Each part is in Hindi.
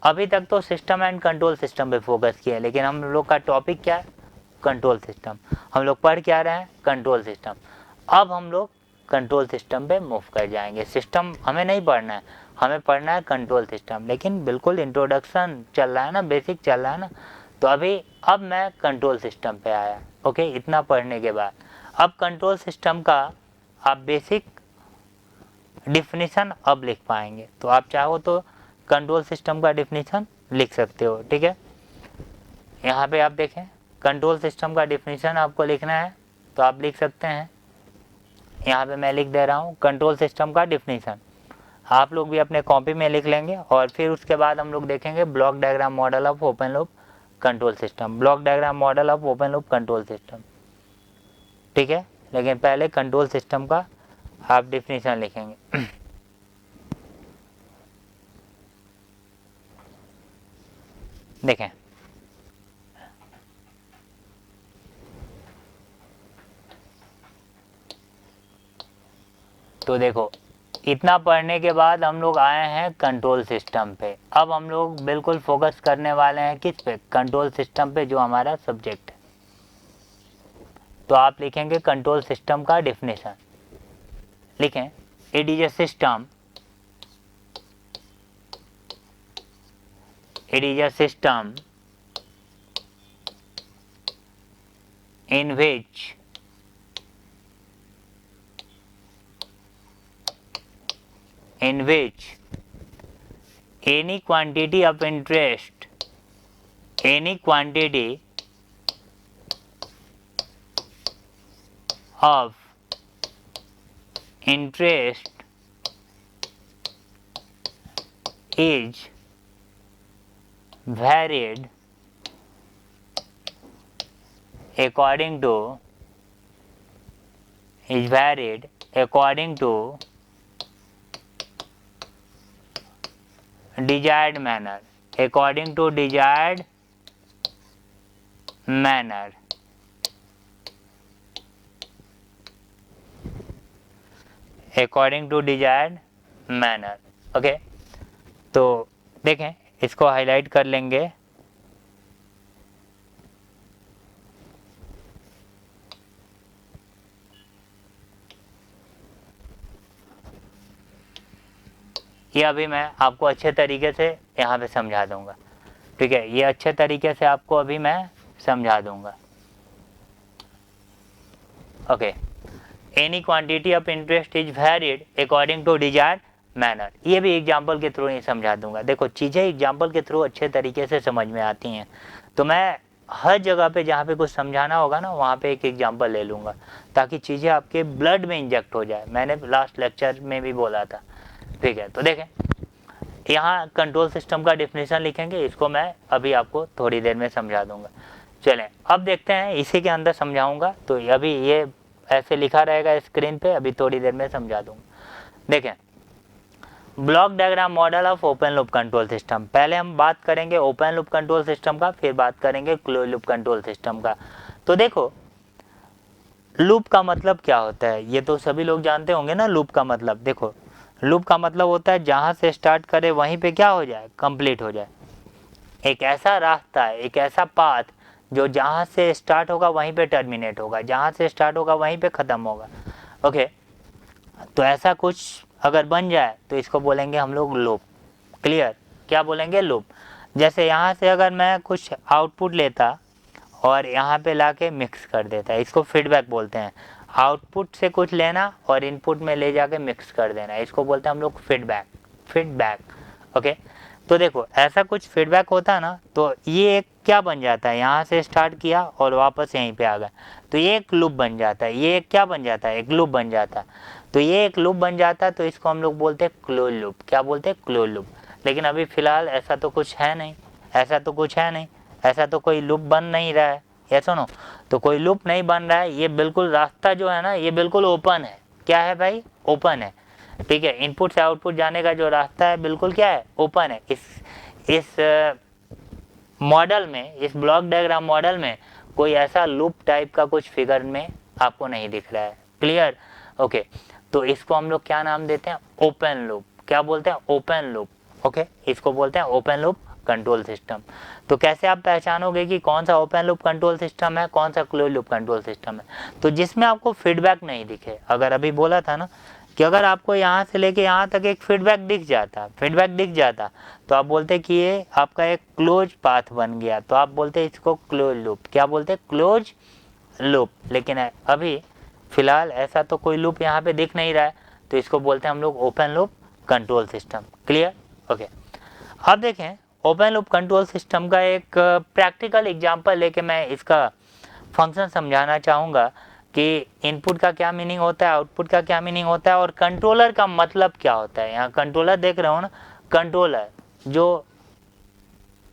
अभी तक तो सिस्टम एंड कंट्रोल सिस्टम पे फोकस किया है, लेकिन हम लोग का टॉपिक क्या है, कंट्रोल सिस्टम। हम लोग पढ़ क्या रहे हैं, कंट्रोल सिस्टम। अब हम लोग कंट्रोल सिस्टम पे मूव कर जाएंगे। सिस्टम हमें नहीं पढ़ना है, हमें पढ़ना है कंट्रोल सिस्टम, लेकिन बिल्कुल इंट्रोडक्शन चल रहा है ना, बेसिक चल रहा है ना। तो अब मैं कंट्रोल सिस्टम पे आया। ओके, इतना पढ़ने के बाद अब कंट्रोल सिस्टम का आप बेसिक डिफिनीशन अब लिख पाएंगे। तो आप चाहो तो कंट्रोल सिस्टम का डिफिनीशन लिख सकते हो, ठीक है। यहाँ पे आप देखें, कंट्रोल सिस्टम का डिफिनीशन आपको लिखना है तो आप लिख सकते हैं। यहाँ पे मैं लिख दे रहा हूँ कंट्रोल सिस्टम का डिफिनीशन। आप लोग भी अपने कॉपी में लिख लेंगे और फिर उसके बाद हम लोग देखेंगे block diagram model of open loop control system, block diagram model of open loop control system, ठीक है। लेकिन पहले कंट्रोल सिस्टम का आप डिफिनीशन लिखेंगे। देखें, तो देखो, इतना पढ़ने के बाद हम लोग आए हैं कंट्रोल सिस्टम पे। अब हम लोग बिल्कुल फोकस करने वाले हैं किस पे, कंट्रोल सिस्टम पे, जो हमारा सब्जेक्ट है। तो आप लिखेंगे कंट्रोल सिस्टम का डिफिनेशन, लिखें it is a system, it is a system in which any quantity of interest, any quantity of interest is varied according to desired manner, according to desired manner, according to desired manner। Okay, तो देखें, इसको हाईलाइट कर लेंगे। ये अभी मैं आपको अच्छे तरीके से यहाँ पे समझा दूंगा, ठीक है। ये अच्छे तरीके से आपको अभी मैं समझा दूंगा। Okay, any quantity of interest is varied according to desired manner. ये भी एग्जाम्पल के थ्रू ही समझा दूंगा। देखो, चीज़ें एग्जाम्पल के थ्रू अच्छे तरीके से समझ में आती हैं, तो मैं हर जगह पे जहाँ पे कुछ समझाना होगा ना, वहाँ पे एक एग्जाम्पल ले लूँगा, ताकि चीज़ें आपके ब्लड में इंजेक्ट हो जाए। मैंने लास्ट लेक्चर में भी बोला था, ठीक है। तो देखें, यहाँ कंट्रोल सिस्टम का डिफिनेशन लिखेंगे, इसको मैं अभी आपको थोड़ी देर में समझा दूंगा। चलें, अब देखते हैं, इसी के अंदर समझाऊंगा। तो अभी ये ऐसे लिखा रहेगा स्क्रीन पे, अभी थोड़ी देर में समझा दूंगा। देखें, block diagram model of open loop control system. पहले हम बात करेंगे ओपन लूप कंट्रोल सिस्टम का, फिर बात करेंगे क्लोज लूप कंट्रोल सिस्टम का। तो देखो, लूप का मतलब क्या होता है, ये तो सभी लोग जानते होंगे ना। लूप का मतलब, देखो, लूप का मतलब होता है जहाँ से स्टार्ट करे वहीं पे क्या हो जाए, कंप्लीट हो जाए। एक ऐसा रास्ता है, एक ऐसा पाथ जो जहाँ से स्टार्ट होगा वहीं पे टर्मिनेट होगा, जहाँ से स्टार्ट होगा वहीं पे ख़त्म होगा। ओके, तो ऐसा कुछ अगर बन जाए तो इसको बोलेंगे हम लोग लूप। क्लियर, क्या बोलेंगे, लूप। जैसे यहाँ से अगर मैं कुछ आउटपुट लेता और यहाँ पे लाके मिक्स कर देता, इसको फीडबैक बोलते हैं। आउटपुट से कुछ लेना और इनपुट में ले जाके मिक्स कर देना, इसको बोलते हैं हम लोग फीडबैक। ओके, तो देखो, ऐसा कुछ फीडबैक होता है ना, तो ये एक क्या बन जाता है, यहाँ से स्टार्ट किया और वापस यहीं पे आ गया, तो ये एक लूप बन जाता है। ये क्या बन जाता है, एक लूप बन जाता है। तो ये एक लूप बन जाता है, तो इसको हम लोग बोलते हैं क्लोज लूप। क्या बोलते हैं, क्लोज लूप। लेकिन अभी फ़िलहाल ऐसा तो कुछ है नहीं, ऐसा तो कोई लूप बन नहीं रहा है। ये सुनो, तो कोई लूप नहीं बन रहा है। ये बिल्कुल रास्ता जो है ना, ये बिल्कुल ओपन है। क्या है भाई, ओपन है, ठीक है। इनपुट से आउटपुट जाने का जो रास्ता है बिल्कुल क्या है, ओपन है। इस मॉडल में, इस ब्लॉक डायग्राम मॉडल में कोई ऐसा लूप टाइप का कुछ फिगर में आपको नहीं दिख रहा है। Clear, okay. तो इसको हम लोग क्या नाम देते हैं, ओपन लूप। क्या बोलते हैं, ओपन लूप। ओके, इसको बोलते हैं ओपन लूप कंट्रोल सिस्टम। तो कैसे आप पहचानोगे कि कौन सा ओपन लूप कंट्रोल सिस्टम है, कौन सा क्लोज लूप कंट्रोल सिस्टम है? तो जिसमें आपको फीडबैक नहीं दिखे, अगर अभी बोला था ना कि अगर आपको यहाँ से लेके यहाँ तक एक फीडबैक दिख जाता तो आप बोलते कि ये आपका एक क्लोज पाथ बन गया, तो आप बोलते इसको क्लोज लूप। क्या बोलते? Close loop. लेकिन अभी फिलहाल ऐसा तो कोई लूप यहाँ पे दिख नहीं रहा है, तो इसको बोलते हैं हम लोग open loop control system. Clear? Okay. अब देखें ओपन लूप कंट्रोल सिस्टम का एक प्रैक्टिकल एग्जांपल लेके मैं इसका फंक्शन समझाना चाहूँगा कि इनपुट का क्या मीनिंग होता है, आउटपुट का क्या मीनिंग होता है और कंट्रोलर का मतलब क्या होता है। यहाँ कंट्रोलर देख रहे हो ना, कंट्रोलर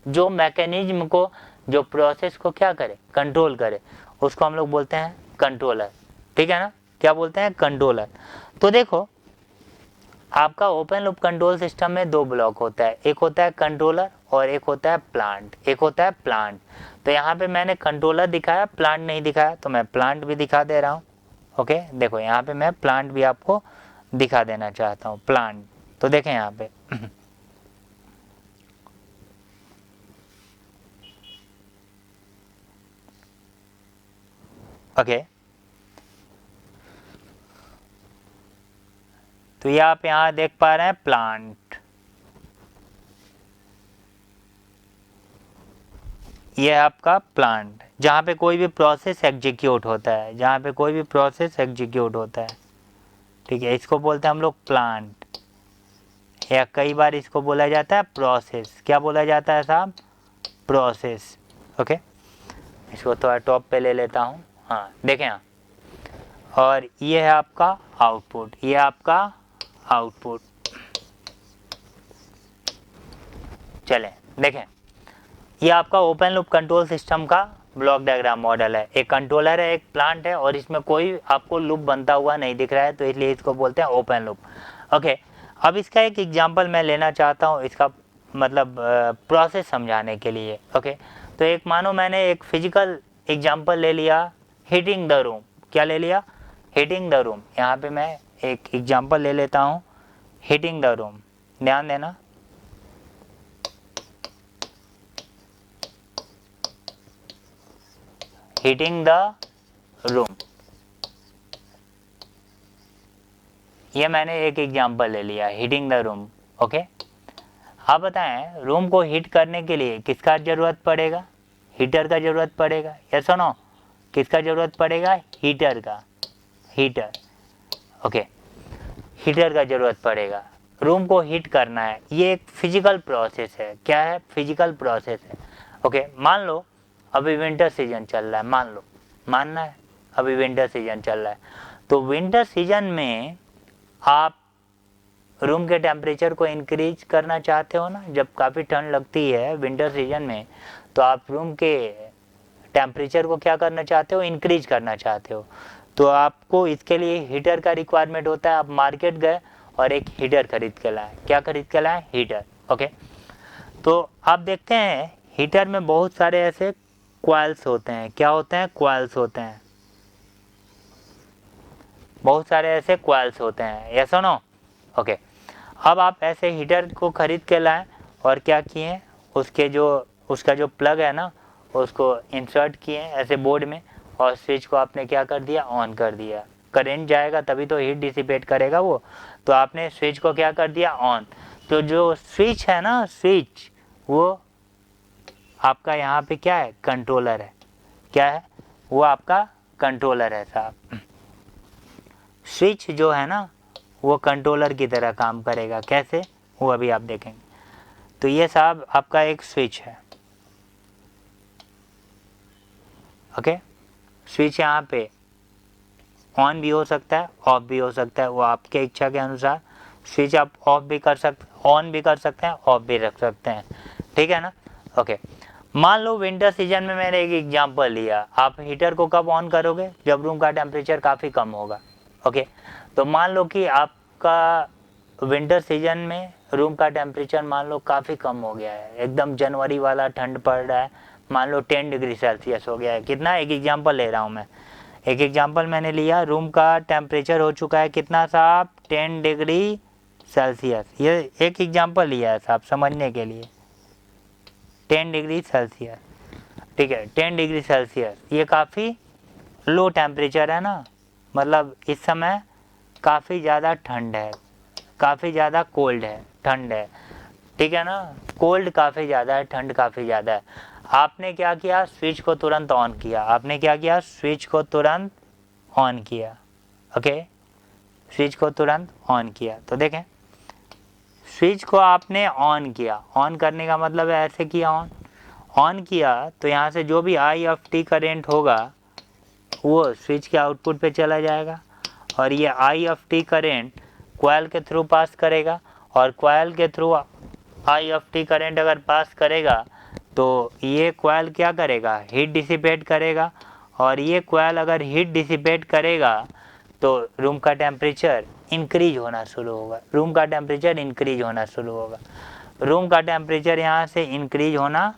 जो मैकेनिज्म को, जो प्रोसेस को क्या करे, कंट्रोल करे, उसको हम लोग बोलते हैं कंट्रोलर। ठीक है ना? क्या बोलते हैं? कंट्रोलर। तो देखो आपका ओपन लूप कंट्रोल सिस्टम में दो ब्लॉक होता है, एक होता है कंट्रोलर और एक होता है प्लांट। तो यहाँ पे मैंने कंट्रोलर दिखाया, प्लांट नहीं दिखाया, तो मैं प्लांट भी दिखा दे रहा हूँ। ओके, देखो यहाँ पे मैं प्लांट भी आपको दिखा देना चाहता हूँ, प्लांट। तो देखें यहाँ पे ओके, तो ये आप यहाँ देख पा रहे हैं प्लांट, ये आपका प्लांट जहाँ पे कोई भी प्रोसेस एग्जीक्यूट होता है, ठीक है, इसको बोलते हैं हम लोग प्लांट, या कई बार इसको बोला जाता है प्रोसेस। क्या बोला जाता है साहब? प्रोसेस। ओके, इसको थोड़ा टॉप पे ले लेता हूँ। हाँ देखें यहाँ, और ये है आपका आउटपुट, चलें देखें, ये आपका ओपन लूप कंट्रोल सिस्टम का ब्लॉक डायग्राम मॉडल है। एक कंट्रोलर है, एक प्लांट है, और इसमें कोई आपको लूप बनता हुआ नहीं दिख रहा है, तो इसलिए इसको बोलते हैं ओपन लूप। ओके, अब इसका एक एग्जांपल मैं लेना चाहता हूँ, इसका मतलब प्रोसेस समझाने के लिए। ओके, तो एक मानो मैंने एक फिजिकल एग्जांपल ले लिया, हीटिंग द रूम। क्या ले लिया? Heating the room. यहाँ पे मैं एक एग्जांपल ले लेता हूँ, हीटिंग द रूम। ध्यान देना, हीटिंग द रूम, ये मैंने एक एग्जांपल ले लिया, हीटिंग द रूम। ओके, आप बताएं रूम को हीट करने के लिए किसका ज़रूरत पड़ेगा? हीटर का ज़रूरत पड़ेगा। या सुनो, किसका ज़रूरत पड़ेगा? हीटर का, हीटर। ओके, हीटर का ज़रूरत पड़ेगा। रूम को हीट करना है, ये एक फिजिकल प्रोसेस है। क्या है? फिजिकल प्रोसेस है। ओके, मान लो अभी विंटर सीजन चल रहा है, मान लो, मानना है अभी विंटर सीजन चल रहा है, तो विंटर सीजन में आप रूम के टेम्परेचर को इंक्रीज करना चाहते हो ना, जब काफ़ी ठंड लगती है विंटर सीजन में, तो आप रूम के टेम्परेचर को क्या करना चाहते हो? इंक्रीज करना चाहते हो। तो आपको इसके लिए हीटर का रिक्वायरमेंट होता है। आप मार्केट गए और एक हीटर खरीद के लाए। क्या खरीद के लाए? हीटर। ओके, तो आप देखते हैं हीटर में बहुत सारे ऐसे कॉइल्स होते हैं। क्या होते हैं? कॉइल्स होते हैं, बहुत सारे ऐसे कॉइल्स होते हैं। या सुनो, ओके, अब आप ऐसे हीटर को खरीद के लाएं और क्या किए, उसका जो प्लग है ना, उसको इंसर्ट किए ऐसे बोर्ड में, और स्विच को आपने क्या कर दिया? ऑन कर दिया। करंट जाएगा तभी तो हीट डिसिपेट करेगा वो, तो आपने स्विच को क्या कर दिया? ऑन। तो जो स्विच है ना, स्विच, वो आपका यहाँ पे क्या है? कंट्रोलर है। क्या है? वो आपका कंट्रोलर है साहब। स्विच जो है ना, वो कंट्रोलर की तरह काम करेगा। कैसे? वो अभी आप देखेंगे। तो ये साहब आपका एक स्विच है। ओके, स्विच यहाँ पे ऑन भी हो सकता है, ऑफ भी हो सकता है, वो आपके इच्छा के अनुसार। स्विच आप ऑफ भी कर सकते, ऑन भी कर सकते हैं, ऑफ भी रख सकते हैं। ठीक है ना? ओके, मान लो विंटर सीजन में मैंने एक एग्जांपल लिया, आप हीटर को कब ऑन करोगे? जब रूम का टेम्परेचर काफ़ी कम होगा। ओके, तो मान लो कि आपका विंटर सीजन में रूम का टेम्परेचर मान लो काफ़ी कम हो गया है, एकदम जनवरी वाला ठंड पड़ रहा है, मान लो 10 डिग्री सेल्सियस हो गया है। कितना? एक एग्जांपल ले रहा हूँ मैं, एक एग्जांपल मैंने लिया, रूम का टेम्परेचर हो चुका है कितना साहब? 10 डिग्री सेल्सियस। ये एक एग्जांपल लिया है साहब समझने के लिए। 10 डिग्री सेल्सियस, ठीक है 10 डिग्री सेल्सियस, ये काफ़ी लो टेम्परेचर है ना, मतलब इस समय काफ़ी ज़्यादा ठंड है, काफ़ी ज़्यादा कोल्ड है, ठंड है, ठीक है ना, कोल्ड काफ़ी ज़्यादा है, ठंड काफ़ी ज़्यादा है। आपने क्या किया, स्विच को तुरंत ऑन किया, आपने क्या किया, स्विच को तुरंत ऑन किया, ओके, स्विच को तुरंत ऑन किया। तो देखें, स्विच को आपने ऑन किया, ऑन करने का मतलब है ऐसे किया, ऑन किया तो यहाँ से जो भी IFT करंट होगा वो स्विच के आउटपुट पे चला जाएगा, और ये IFT करंट कॉइल के थ्रू पास करेगा, और कॉइल के थ्रू IFT करंट अगर पास करेगा तो ये कॉइल क्या करेगा, हीट डिसिपेट करेगा, और ये कॉइल अगर हीट डिसिपेट करेगा तो रूम का टेम्परेचर इंक्रीज होना शुरू होगा, रूम का टेम्परेचर इंक्रीज होना शुरू होगा, रूम का टेम्परेचर यहाँ से इंक्रीज होना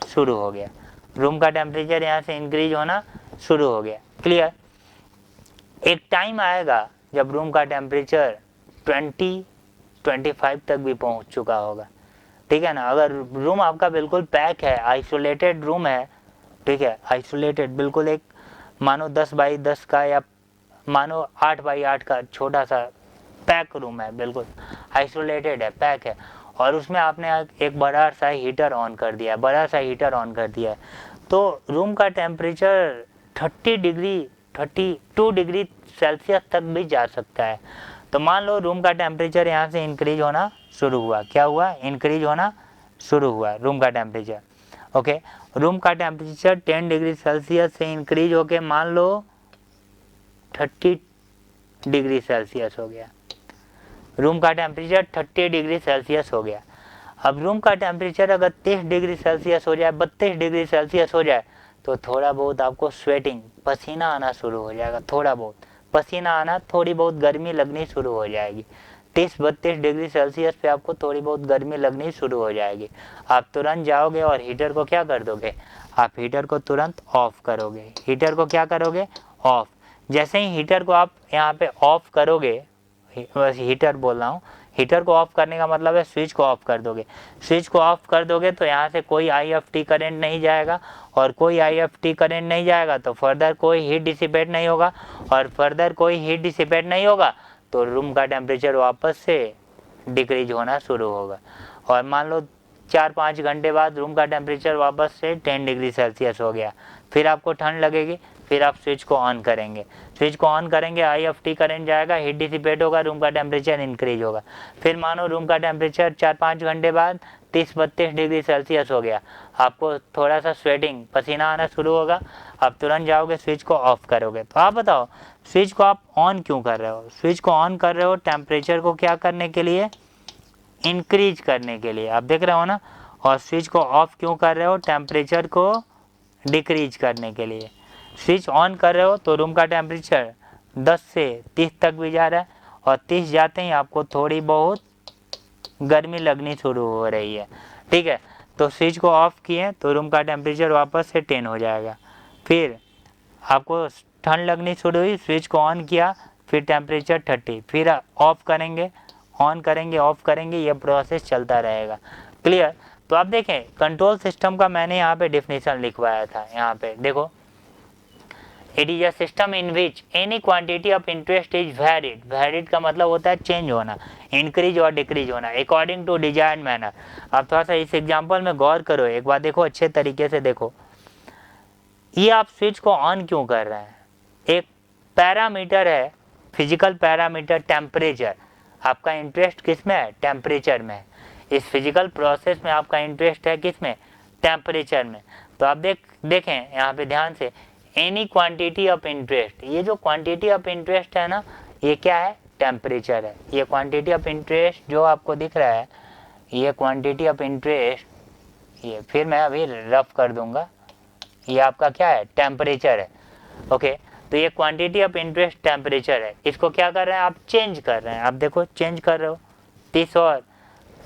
शुरू हो गया, रूम का टेम्परेचर यहाँ से इंक्रीज होना शुरू हो गया। क्लियर। एक टाइम आएगा जब रूम का टेम्परेचर 20-25 तक भी पहुँच चुका होगा, ठीक है ना। अगर रूम आपका बिल्कुल पैक है, आइसोलेटेड रूम है, ठीक है, आइसोलेटेड बिल्कुल, एक मानो 10 बाई 10 का या मानो 8 बाई 8 का छोटा सा पैक रूम है, बिल्कुल आइसोलेटेड है, पैक है, और उसमें आपने एक बड़ा सा हीटर ऑन कर दिया है, बड़ा सा हीटर ऑन कर दिया है, तो रूम का टेम्परेचर 32 डिग्री सेल्सियस तक भी जा सकता है। तो मान लो रूम का टेम्परेचर यहाँ से इंक्रीज होना शुरू हुआ, क्या हुआ, इंक्रीज होना शुरू हुआ रूम का टेम्परेचर, ओके। रूम का टेम्परेचर 10 डिग्री सेल्सियस से इंक्रीज होके मान लो 30 डिग्री सेल्सियस हो गया, रूम का टेम्परेचर 30 डिग्री सेल्सियस हो गया। अब रूम का टेम्परेचर अगर 30 डिग्री सेल्सियस हो जाए, 32 डिग्री सेल्सियस हो जाए, तो थोड़ा बहुत आपको स्वेटिंग, पसीना आना शुरू हो जाएगा, थोड़ा बहुत पसीना आना, थोड़ी बहुत गर्मी लगनी शुरू हो जाएगी। 30-32 डिग्री सेल्सियस पे आपको थोड़ी बहुत गर्मी लगनी शुरू हो जाएगी। आप तुरंत जाओगे और हीटर को क्या कर दोगे, आप हीटर को तुरंत ऑफ करोगे, हीटर को क्या करोगे, ऑफ। जैसे ही हीटर को आप यहाँ पे ऑफ करोगे, हीटर बोल रहा हूँ, हीटर को ऑफ करने का मतलब है स्विच को ऑफ कर दोगे, स्विच को ऑफ कर दोगे तो यहाँ से कोई IFT करंट नहीं जाएगा, और कोई IFT करंट नहीं जाएगा तो फर्दर कोई हीट डिसिपेट नहीं होगा, और फर्दर कोई हीट डिसिपेट नहीं होगा तो रूम का टेम्परेचर वापस से डिक्रीज होना शुरू होगा, और मान लो 4-5 घंटे बाद रूम का टेम्परेचर वापस से 10 डिग्री सेल्सियस हो गया, फिर आपको ठंड लगेगी, फिर आप स्विच को ऑन करेंगे, स्विच को ऑन करेंगे, IFT करंट जाएगा, हीट डिसिपेट होगा, रूम का टेम्परेचर इंक्रीज होगा, फिर मानो रूम का टेम्परेचर 4-5 घंटे बाद 30-32 डिग्री सेल्सियस हो गया, आपको थोड़ा सा स्वेटिंग, पसीना आना शुरू होगा, आप तुरंत जाओगे स्विच को ऑफ करोगे। तो आप बताओ स्विच को आप ऑन क्यों कर रहे हो, स्विच को ऑन कर रहे हो टेम्परेचर को क्या करने के लिए, इंक्रीज करने के लिए, आप देख रहे हो ना, और स्विच को ऑफ क्यों कर रहे हो, टेम्परेचर को डिक्रीज करने के लिए। स्विच ऑन कर रहे हो तो रूम का टेम्परेचर 10 से 30 तक भी जा रहा है, और 30 जाते ही आपको थोड़ी बहुत गर्मी लगनी शुरू हो रही है, ठीक है। तो स्विच को ऑफ किए तो रूम का टेम्परेचर वापस से 10 हो जाएगा, फिर आपको ठंड लगनी शुरू हुई, स्विच को ऑन किया, फिर टेम्परेचर 30, फिर ऑफ करेंगे, ऑन करेंगे, ऑफ करेंगे, ये प्रोसेस चलता रहेगा। क्लियर। तो आप देखें कंट्रोल सिस्टम का मैंने यहाँ पे डिफिनीशन लिखवाया था, यहाँ पे देखो, it is a system in which any quantity of interest is varied, varied का मतलब होता है चेंज होना, इंक्रीज और डिक्रीज होना अकॉर्डिंग टू डिजायर्ड मैनर। आप थोड़ा सा इस एग्जांपल में गौर करो, एक बार देखो, अच्छे तरीके से देखो, ये आप स्विच को ऑन क्यों कर रहे हैं, एक पैरामीटर है, फिजिकल पैरामीटर टेम्परेचर, आपका इंटरेस्ट किस में है, टेम्परेचर में, इस फिजिकल प्रोसेस में आपका इंटरेस्ट है किस में, टेम्परेचर में। तो आप देखें यहाँ पे ध्यान से, एनी क्वांटिटी ऑफ इंटरेस्ट, ये जो क्वांटिटी ऑफ इंटरेस्ट है ना, ये क्या है, टेम्परेचर है, ये क्वांटिटी ऑफ इंटरेस्ट जो आपको दिख रहा है, ये क्वांटिटी ऑफ इंटरेस्ट, ये फिर मैं अभी रफ कर दूंगा, ये आपका क्या है, टेम्परेचर है, ओके। तो ये क्वांटिटी ऑफ इंटरेस्ट टेम्परेचर है, इसको क्या कर रहे हैं आप, चेंज कर रहे हैं, आप देखो चेंज कर रहे हो, 30 और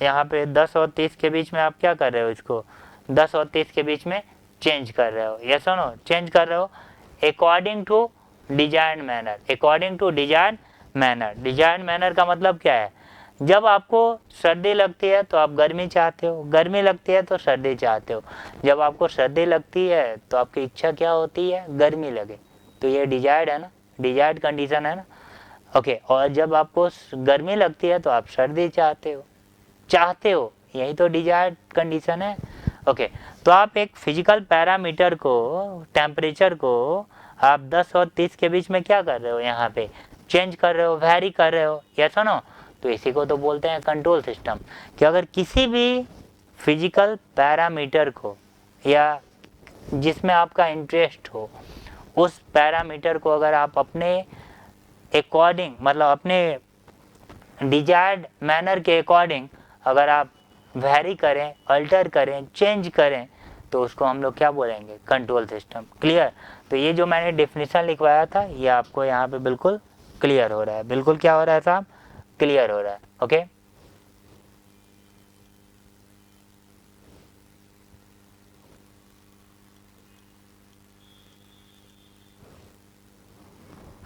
यहाँ पे 10 और 30 के बीच में आप क्या कर रहे हो, इसको 10 और 30 के बीच में चेंज कर रहे हो, ये सुनो, चेंज कर रहे हो according to desired manner, according to desired manner. Desired manner का मतलब क्या है, जब आपको सर्दी लगती है तो आप गर्मी चाहते हो, गर्मी लगती है तो सर्दी चाहते हो। जब आपको सर्दी लगती है तो आपकी इच्छा क्या होती है, गर्मी लगे। तो ये डिजायर्ड है ना, डिजायर्ड कंडीशन है ना। ओके, और जब आपको गर्मी लगती है तो आप सर्दी चाहते हो, यही तो डिजायर्ड कंडीशन है। ओके, तो आप एक फिजिकल पैरामीटर को, टेम्परेचर को आप 10 और 30 के बीच में क्या कर रहे हो, यहाँ पे चेंज कर रहे हो, वैरी कर रहे हो, यस और नो। तो इसी को तो बोलते हैं कंट्रोल सिस्टम। कि अगर किसी भी फिजिकल पैरामीटर को या जिसमें आपका इंटरेस्ट हो, उस पैरामीटर को अगर आप अपने अकॉर्डिंग, मतलब अपने डिजायर्ड मैनर के अकॉर्डिंग अगर आप वैरी करें, अल्टर करें, चेंज करें, तो उसको हम लोग क्या बोलेंगे, कंट्रोल सिस्टम। क्लियर। तो ये जो मैंने डेफिनेशन लिखवाया था ये आपको यहाँ पे बिल्कुल क्लियर हो रहा है। बिल्कुल क्या हो रहा है साहब, क्लियर हो रहा है। ओके,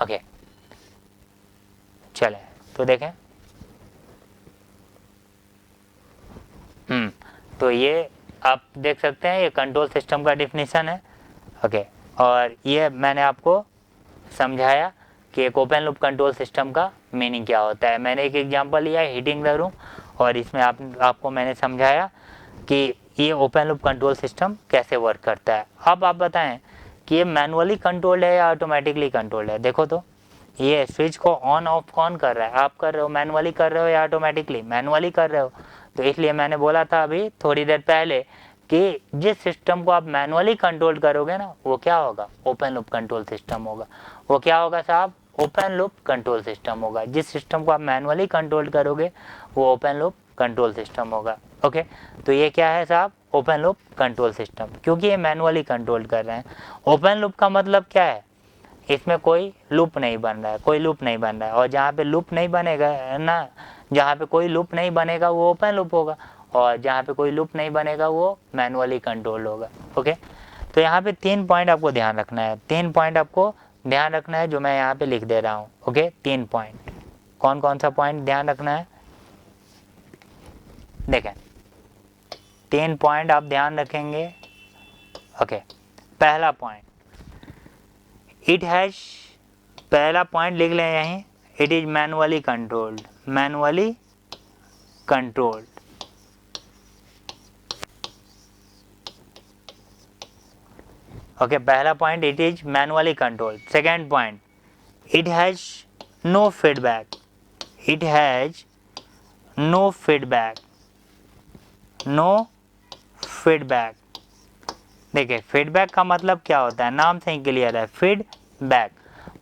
ओके, चले तो देखें। तो ये आप देख सकते हैं, ये कंट्रोल सिस्टम का डेफिनेशन है। ओके, और ये मैंने आपको समझाया कि एक ओपन लूप कंट्रोल सिस्टम का मीनिंग क्या होता है। मैंने एक एग्जांपल लिया है, हीटिंग द रूम, और इसमें आपको मैंने समझाया कि ये ओपन लूप कंट्रोल सिस्टम कैसे वर्क करता है। अब आप बताएं कि ये मैनुअली कंट्रोल्ड है या ऑटोमेटिकली कंट्रोल्ड है। देखो तो ये स्विच को ऑन ऑफ कौन कर रहा है, आप कर रहे हो, मैनुअली कर रहे हो या ऑटोमेटिकली, मैनुअली कर रहे हो। तो इसलिए मैंने बोला था अभी थोड़ी देर पहले कि जिस सिस्टम को आप मैनुअली कंट्रोल करोगे ना, वो क्या होगा, ओपन लूप कंट्रोल सिस्टम होगा। वो क्या होगा साहब, ओपन लूप कंट्रोल सिस्टम होगा। जिस सिस्टम को आप मैनुअली कंट्रोल करोगे वो ओपन लूप कंट्रोल सिस्टम होगा। ओके, तो ये क्या है साहब, ओपन लूप कंट्रोल सिस्टम, क्योंकि ये मैनुअली कंट्रोल कर रहे हैं। ओपन लूप का मतलब क्या है, इसमें कोई लूप नहीं बन रहा है, कोई लूप नहीं बन रहा है। और जहाँ पे लूप नहीं बनेगा ना, जहाँ पे कोई लूप नहीं बनेगा वो ओपन लूप होगा, और जहाँ पे कोई लूप नहीं बनेगा वो मैनुअली कंट्रोल होगा। ओके, तो यहाँ पे 3 पॉइंट आपको ध्यान रखना है, 3 पॉइंट आपको ध्यान रखना है जो मैं यहाँ पे लिख दे रहा हूँ। ओके, 3 पॉइंट, कौन कौन सा पॉइंट ध्यान रखना है, देखें 3 पॉइंट आप ध्यान रखेंगे। ओके, पहला पॉइंट, इट हैज, पहला पॉइंट लिख लें यहीं, it is manually controlled, manually controlled. Okay, पहला point it is manually controlled. Second point, it has no feedback, it has no feedback, no feedback. देखिए फीडबैक का मतलब क्या होता है, नाम से ही क्लियर है, फीडबैक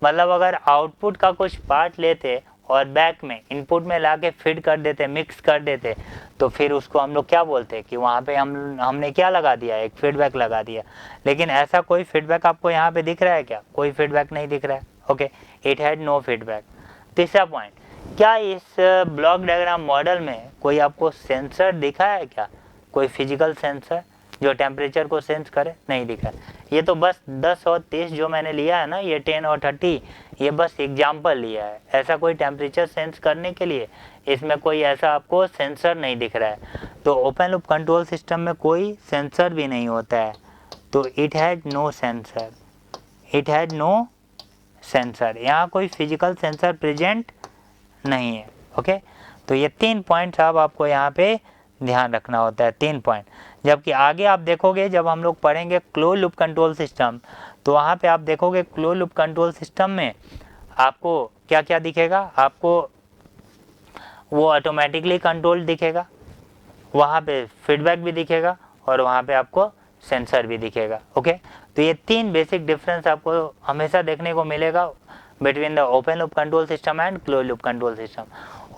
मतलब अगर आउटपुट का कुछ पार्ट लेते और बैक में इनपुट में लाके फीड कर देते, मिक्स कर देते, तो फिर उसको हम लोग क्या बोलते हैं कि वहाँ पे हमने क्या लगा दिया, एक फीडबैक लगा दिया। लेकिन ऐसा कोई फीडबैक आपको यहाँ पे दिख रहा है क्या, कोई फीडबैक नहीं दिख रहा है। Okay, it had no feedback. तीसरा पॉइंट, क्या इस ब्लॉक डायग्राम मॉडल में कोई आपको सेंसर दिखा है क्या, कोई फिजिकल सेंसर जो टेम्परेचर को सेंस करे, नहीं दिखा। ये तो बस 10 और 30 जो मैंने लिया है ना, ये 10 और 30, ये बस एग्जाम्पल लिया है। ऐसा कोई टेम्परेचर सेंस करने के लिए इसमें कोई ऐसा आपको सेंसर नहीं दिख रहा है। तो ओपन लूप कंट्रोल सिस्टम में कोई सेंसर भी नहीं होता है, तो it has no sensor, it has no sensor, यहाँ कोई फिजिकल सेंसर प्रेजेंट नहीं है। ओके, तो ये 3 पॉइंट्स अब आपको यहाँ पे ध्यान रखना होता है, 3 पॉइंट। जबकि आगे आप देखोगे जब हम लोग पढ़ेंगे क्लोज लूप कंट्रोल सिस्टम, तो वहाँ पे आप देखोगे क्लोज लूप कंट्रोल सिस्टम में आपको क्या क्या दिखेगा, आपको वो ऑटोमेटिकली कंट्रोल दिखेगा, वहाँ पे फीडबैक भी दिखेगा, और वहाँ पे आपको सेंसर भी दिखेगा। ओके, तो ये 3 बेसिक डिफरेंस आपको हमेशा देखने को मिलेगा between the open loop control system and close loop control system.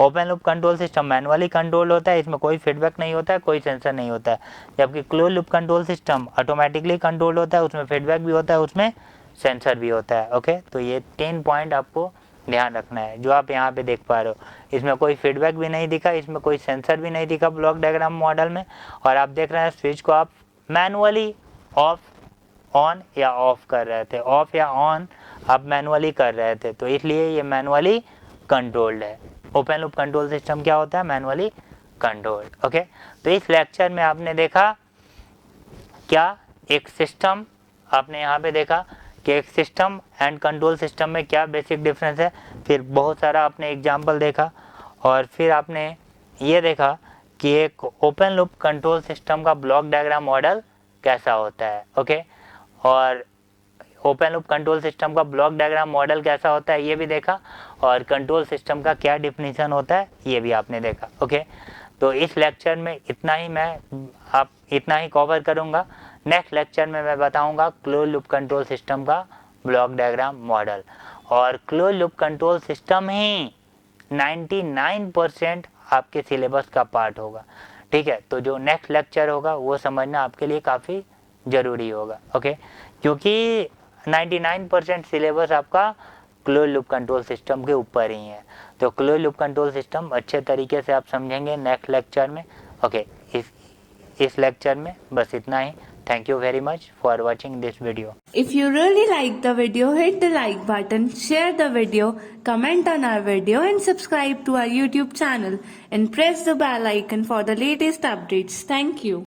Open loop control system manually control होता है, इसमें कोई फीडबैक नहीं होता है, कोई सेंसर नहीं होता है। जबकि close loop control system automatically control होता है, उसमें फीडबैक भी होता है, उसमें सेंसर भी होता है। ओके, तो ये 3 पॉइंट आपको ध्यान रखना है जो आप यहाँ पे देख पा रहे हो। इसमें कोई फीडबैक भी नहीं दिखा, इसमें कोई सेंसर भी नहीं दिखा ब्लॉक डायग्राम मॉडल में, और आप देख रहे हैं स्विच को आप मैनुअली ऑफ, ऑन या ऑफ कर रहे थे, ऑफ या ऑन आप मैनुअली कर रहे थे, तो इसलिए ये मैनुअली कंट्रोल्ड है। ओपन लूप कंट्रोल सिस्टम क्या होता है? Manually control. ओके, तो इस लेक्चर में आपने देखा क्या एक सिस्टम, आपने यहाँ पे देखा कि एक सिस्टम एंड कंट्रोल सिस्टम में क्या बेसिक डिफरेंस है, फिर बहुत सारा आपने एग्जांपल देखा, और फिर आपने ये देखा कि एक ओपन लूप कंट्रोल सिस्टम का ब्लॉक डायग्राम मॉडल कैसा होता है। ओके, और ओपन लूप कंट्रोल सिस्टम का ब्लॉक डायग्राम मॉडल कैसा होता है ये भी देखा, और कंट्रोल सिस्टम का क्या डिफिनीशन होता है ये भी आपने देखा। ओके, तो इस लेक्चर में इतना ही कवर करूँगा। नेक्स्ट लेक्चर में मैं बताऊँगा क्लोज लूप कंट्रोल सिस्टम का ब्लॉक डायग्राम मॉडल, और क्लोज लूप कंट्रोल सिस्टम ही 99% आपके सिलेबस का पार्ट होगा। ठीक है, तो जो नेक्स्ट लेक्चर होगा वो समझना आपके लिए काफ़ी ज़रूरी होगा। ओके, क्योंकि 99% सिलेबस आपका क्लोज लूप कंट्रोल सिस्टम के ऊपर ही है। तो क्लोज लूप कंट्रोल सिस्टम अच्छे तरीके से आप समझेंगे नेक्स्ट लेक्चर में। ओके, इस लेक्चर में बस इतना ही। Thank you very much for watching this video. If you really like the video, hit the like button, share the video, comment on our video and subscribe to our YouTube channel and press the bell icon for the latest updates. Thank you.